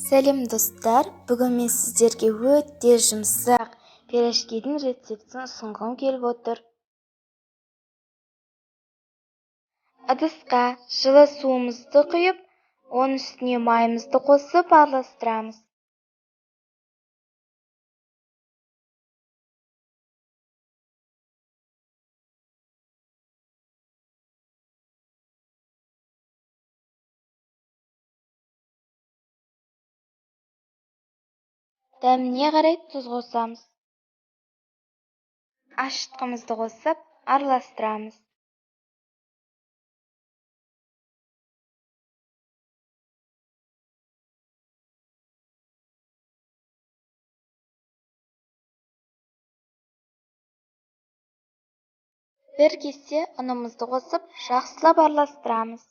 Сәлем достар, бүгін мен сіздерге өте жұмсақ пирожкидің рецептін ұсынғым келіп отыр. Ыдысқа жылы суымызды құйып, оның үстіне майымызды қосып араластырамыз. Дәміне қарай тұз қосамыз. Ашытқымызды қосып араластырамыз. Bir кесе ұнымызды қосып, жақсылап араластырамыз.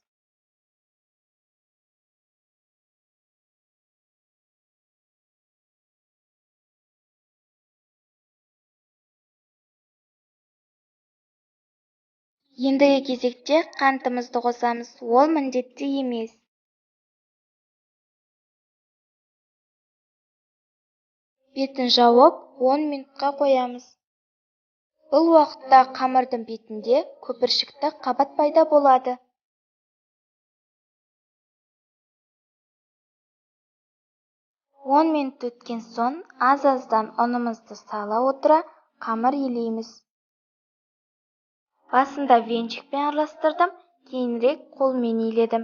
Ендігі кезекте қантымызды қосамыз, ол міндетті емес. Бетін жауып, 10 минутқа қоямыз. Бұл уақытта қамырдың бетінде көпіршікті қабат пайда болады. Он минут өткен соң, аз-аздан ұнымызды сала отыра қамыр илейміз. Басында венчикпен араластырдым, кейінірек қолмен иледім.